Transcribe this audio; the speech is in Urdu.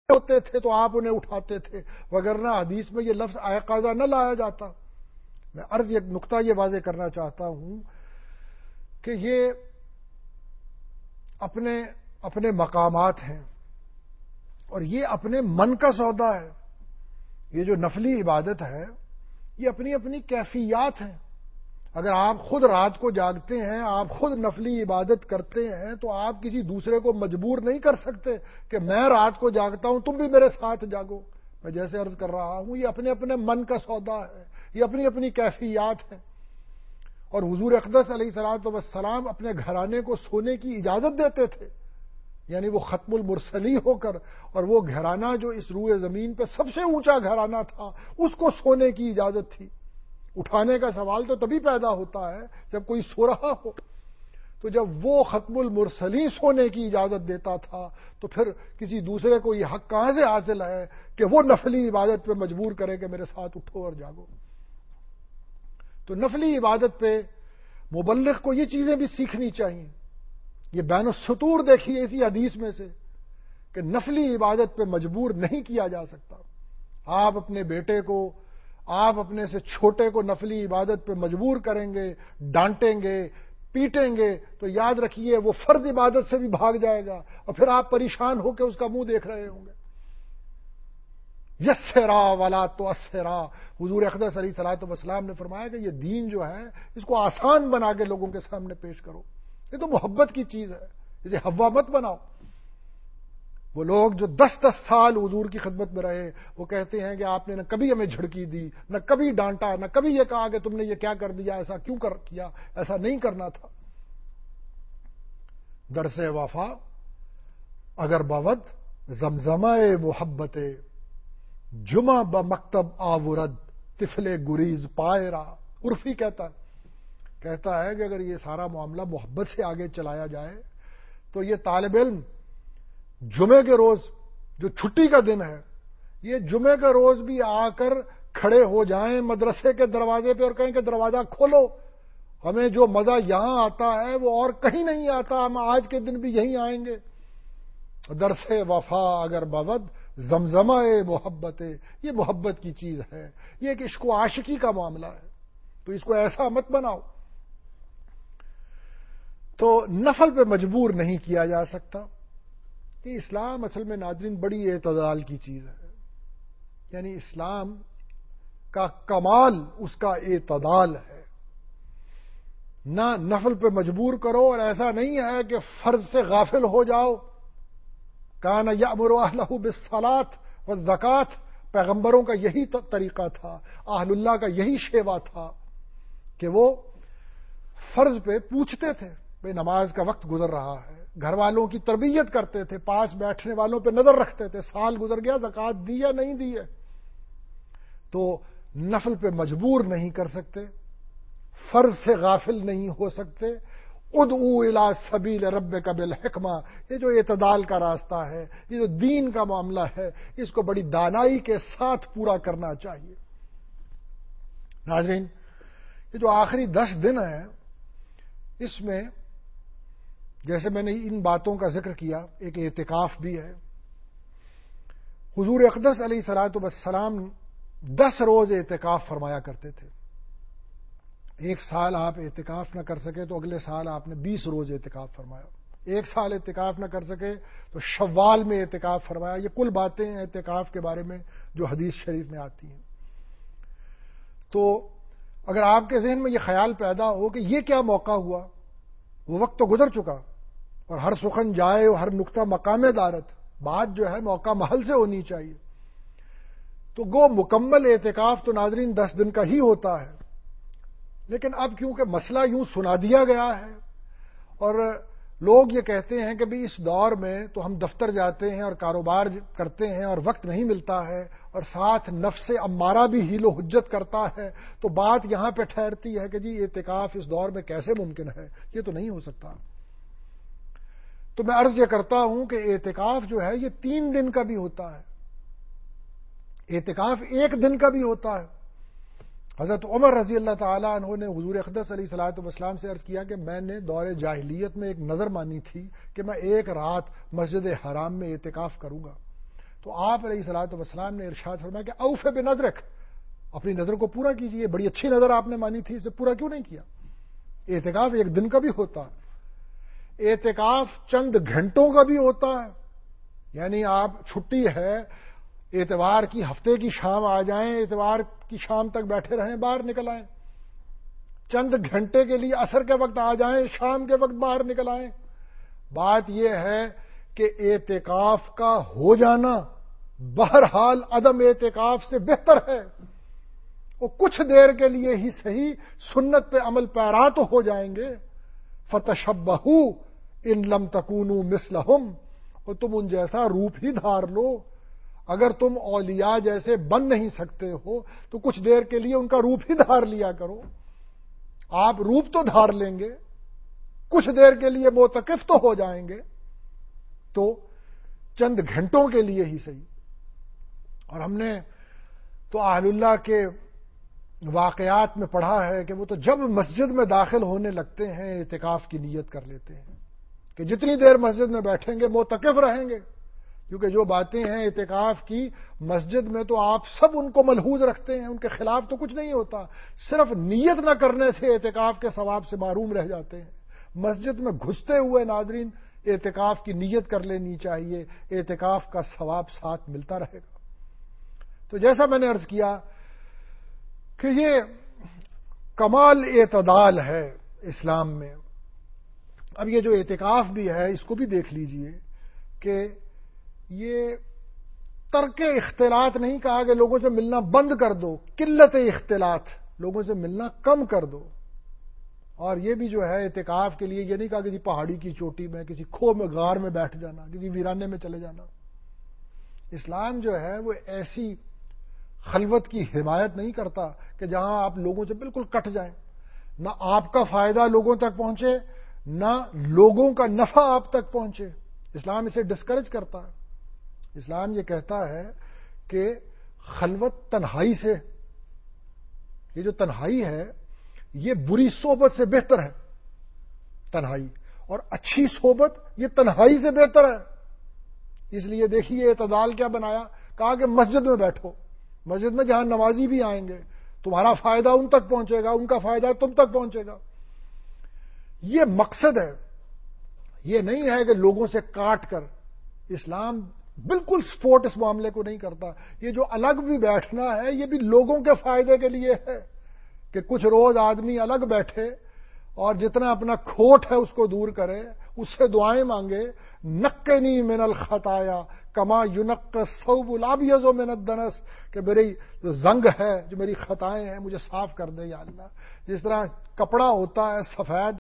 ہوتے تھے تو آپ انہیں اٹھاتے تھے، وگرنہ حدیث میں یہ لفظ ایقاظہ نہ لایا جاتا۔ میں عرض ایک نقطہ یہ واضح کرنا چاہتا ہوں کہ یہ اپنے مقامات ہیں اور یہ اپنے من کا سودا ہے۔ یہ جو نفلی عبادت ہے یہ اپنی اپنی کیفیات ہیں۔ اگر آپ خود رات کو جاگتے ہیں، آپ خود نفلی عبادت کرتے ہیں، تو آپ کسی دوسرے کو مجبور نہیں کر سکتے کہ میں رات کو جاگتا ہوں تم بھی میرے ساتھ جاگو۔ میں جیسے عرض کر رہا ہوں، یہ اپنے اپنے من کا سودا ہے، یہ اپنی اپنی کیفیات ہیں۔ اور حضور اقدس علیہ الصلوۃ والسلام اپنے گھرانے کو سونے کی اجازت دیتے تھے، یعنی وہ ختم المرسلی ہو کر، اور وہ گھرانہ جو اس روئے زمین پہ سب سے اونچا گھرانہ تھا اس کو سونے کی اجازت تھی۔ اٹھانے کا سوال تو تبھی پیدا ہوتا ہے جب کوئی سو رہا ہو۔ تو جب وہ ختم المرسلی سونے کی اجازت دیتا تھا تو پھر کسی دوسرے کو یہ حق کہاں سے حاصل ہے کہ وہ نفلی عبادت پہ مجبور کرے کہ میرے ساتھ اٹھو اور جاگو۔ تو نفلی عبادت پہ مبلغ کو یہ چیزیں بھی سیکھنی چاہیے۔ یہ بین السطور دیکھیے اسی حدیث میں سے کہ نفلی عبادت پہ مجبور نہیں کیا جا سکتا۔ آپ اپنے بیٹے کو، آپ اپنے سے چھوٹے کو نفلی عبادت پہ مجبور کریں گے، ڈانٹیں گے، پیٹیں گے تو یاد رکھیے وہ فرض عبادت سے بھی بھاگ جائے گا اور پھر آپ پریشان ہو کے اس کا منہ دیکھ رہے ہوں گے۔ یسرا ولا تعسرا، حضور اقدس علیہ الصلوۃ والسلام نے فرمایا کہ یہ دین جو ہے اس کو آسان بنا کے لوگوں کے سامنے پیش کرو۔ یہ تو محبت کی چیز ہے، اسے ہوا مت بناؤ۔ وہ لوگ جو 10 سال حضور کی خدمت میں رہے وہ کہتے ہیں کہ آپ نے نہ کبھی ہمیں جھڑکی دی، نہ کبھی ڈانٹا، نہ کبھی یہ کہا کہ تم نے یہ کیا کر دیا، ایسا کیوں کیا، ایسا نہیں کرنا تھا۔ درس وفا اگر بود زمزمہ محبت، جمعہ بمکتب آورد طفل گریز پائرا۔ عرفی کہتا ہے کہ اگر یہ سارا معاملہ محبت سے آگے چلایا جائے تو یہ طالب علم جمعے کے روز جو چھٹی کا دن ہے، یہ جمعے کے روز بھی آ کر کھڑے ہو جائیں مدرسے کے دروازے پہ اور کہیں کہ دروازہ کھولو، ہمیں جو مزہ یہاں آتا ہے وہ اور کہیں نہیں آتا، ہم آج کے دن بھی یہیں آئیں گے۔ درس وفا اگر بود زمزمہ محبت، یہ محبت کی چیز ہے، یہ ایک عشق و عاشقی کا معاملہ ہے، تو اس کو ایسا مت بناؤ۔ تو نفل پہ مجبور نہیں کیا جا سکتا۔ کہ اسلام اصل میں ناظرین بڑی اعتدال کی چیز ہے، یعنی اسلام کا کمال اس کا اعتدال ہے۔ نہ نفل پہ مجبور کرو، اور ایسا نہیں ہے کہ فرض سے غافل ہو جاؤ۔ کان یأمر اہلہ بالصلاۃ والزکوٰۃ، پیغمبروں کا یہی طریقہ تھا، اہل اللہ کا یہی شیوا تھا کہ وہ فرض پہ پوچھتے تھے بھئی نماز کا وقت گزر رہا ہے، گھر والوں کی تربیت کرتے تھے، پاس بیٹھنے والوں پہ نظر رکھتے تھے، سال گزر گیا زکوٰۃ دی یا نہیں دی ہے۔ تو نفل پہ مجبور نہیں کر سکتے، فرض سے غافل نہیں ہو سکتے۔ ادعو الی سبیل ربک بالحکمہ، یہ جو اعتدال کا راستہ ہے، یہ جو دین کا معاملہ ہے، اس کو بڑی دانائی کے ساتھ پورا کرنا چاہیے۔ ناظرین، یہ جو آخری 10 دن ہیں اس میں جیسے میں نے ان باتوں کا ذکر کیا، ایک اعتکاف بھی ہے۔ حضور اقدس علیہ الصلوۃ والسلام 10 روز اعتکاف فرمایا کرتے تھے۔ ایک سال آپ اعتکاف نہ کر سکے تو اگلے سال آپ نے 20 روز اعتکاف فرمایا۔ ایک سال اعتکاف نہ کر سکے تو شوال میں اعتکاف فرمایا۔ یہ کل باتیں ہیں اعتکاف کے بارے میں جو حدیث شریف میں آتی ہیں۔ تو اگر آپ کے ذہن میں یہ خیال پیدا ہو کہ یہ کیا موقع ہوا، وہ وقت تو گزر چکا، اور ہر سخن جائے اور ہر نقطہ مقام دارت، بات جو ہے موقع محل سے ہونی چاہیے، تو گو مکمل اعتکاف تو ناظرین 10 دن کا ہی ہوتا ہے۔ لیکن اب کیونکہ مسئلہ یوں سنا دیا گیا ہے اور لوگ یہ کہتے ہیں کہ بھی اس دور میں تو ہم دفتر جاتے ہیں اور کاروبار کرتے ہیں اور وقت نہیں ملتا ہے، اور ساتھ نفس امارہ بھی حیل و حجت کرتا ہے، تو بات یہاں پہ ٹھہرتی ہے کہ جی اعتکاف اس دور میں کیسے ممکن ہے، یہ تو نہیں ہو سکتا۔ تو میں عرض یہ کرتا ہوں کہ اعتکاف جو ہے یہ 3 دن کا بھی ہوتا ہے، اعتکاف 1 دن کا بھی ہوتا ہے۔ حضرت عمر رضی اللہ تعالیٰ عنہ نے حضور اقدس علیہ الصلوۃ والسلام سے عرض کیا کہ میں نے دور جاہلیت میں ایک نظر مانی تھی کہ میں 1 رات مسجد حرام میں اعتکاف کروں گا۔ تو آپ علیہ الصلوۃ والسلام نے ارشاد فرمایا کہ اوف بنظرک، اپنی نظر کو پورا کیجیے. بڑی اچھی نظر آپ نے مانی تھی، اسے پورا کیوں نہیں کیا؟ اعتکاف ایک دن کا بھی ہوتا ہے، اعتکاف چند گھنٹوں کا بھی ہوتا ہے. یعنی آپ چھٹی ہے، اتوار کی ہفتے کی شام آ جائیں، اتوار کی شام تک بیٹھے رہیں، باہر نکل آئیں. چند گھنٹے کے لیے عصر کے وقت آ جائیں، شام کے وقت باہر نکل آئیں. بات یہ ہے کہ اعتکاف کا ہو جانا بہرحال عدم اعتکاف سے بہتر ہے. وہ کچھ دیر کے لیے ہی صحیح سنت پہ عمل پیرا تو ہو جائیں گے. فتشبہوا ان لم تکونوا مثلہم، اور تم ان جیسا روپ ہی دھار لو. اگر تم اولیاء جیسے بن نہیں سکتے ہو تو کچھ دیر کے لیے ان کا روپ ہی دھار لیا کرو. آپ روپ تو دھار لیں گے، کچھ دیر کے لیے معتکف تو ہو جائیں گے، تو چند گھنٹوں کے لیے ہی صحیح. اور ہم نے تو اہل اللہ کے واقعات میں پڑھا ہے کہ وہ تو جب مسجد میں داخل ہونے لگتے ہیں اعتکاف کی نیت کر لیتے ہیں کہ جتنی دیر مسجد میں بیٹھیں گے معتکف رہیں گے. کیونکہ جو باتیں ہیں اعتکاف کی مسجد میں تو آپ سب ان کو ملحوظ رکھتے ہیں، ان کے خلاف تو کچھ نہیں ہوتا. صرف نیت نہ کرنے سے اعتکاف کے ثواب سے محروم رہ جاتے ہیں. مسجد میں گھستے ہوئے ناظرین اعتکاف کی نیت کر لینی چاہیے، اعتکاف کا ثواب ساتھ ملتا رہے گا. تو جیسا میں نے عرض کیا کہ یہ کمال اعتدال ہے اسلام میں. اب یہ جو اعتکاف بھی ہے اس کو بھی دیکھ لیجئے کہ یہ ترک اختلاط نہیں کہا کہ لوگوں سے ملنا بند کر دو، قلت اختلاط، لوگوں سے ملنا کم کر دو. اور یہ بھی جو ہے اعتکاف کے لیے یہ نہیں کہا کسی پہاڑی کی چوٹی میں، کسی کھو میں، غار میں بیٹھ جانا، کسی ویرانے میں چلے جانا. اسلام جو ہے وہ ایسی خلوت کی حمایت نہیں کرتا کہ جہاں آپ لوگوں سے بالکل کٹ جائیں، نہ آپ کا فائدہ لوگوں تک پہنچے نہ لوگوں کا نفع آپ تک پہنچے. اسلام اسے ڈسکریج کرتا ہے. اسلام یہ کہتا ہے کہ خلوت تنہائی سے، یہ جو تنہائی ہے یہ بری صحبت سے بہتر ہے تنہائی، اور اچھی صحبت یہ تنہائی سے بہتر ہے. اس لیے دیکھیے اعتدال کیا بنایا، کہا کہ مسجد میں بیٹھو، مسجد میں جہاں نمازی بھی آئیں گے تمہارا فائدہ ان تک پہنچے گا، ان کا فائدہ تم تک پہنچے گا. یہ مقصد ہے، یہ نہیں ہے کہ لوگوں سے کاٹ کر. اسلام بالکل سپورٹ اس معاملے کو نہیں کرتا. یہ جو الگ بھی بیٹھنا ہے یہ بھی لوگوں کے فائدے کے لیے ہے کہ کچھ روز آدمی الگ بیٹھے اور جتنا اپنا کھوٹ ہے اس کو دور کرے، اس سے دعائیں مانگے. نقنی من الخطایا کما ینق الثوب الابیض من الدنس، کہ میری جو زنگ ہے، جو میری خطائیں ہیں مجھے صاف کر دے یا اللہ. جس طرح کپڑا ہوتا ہے سفید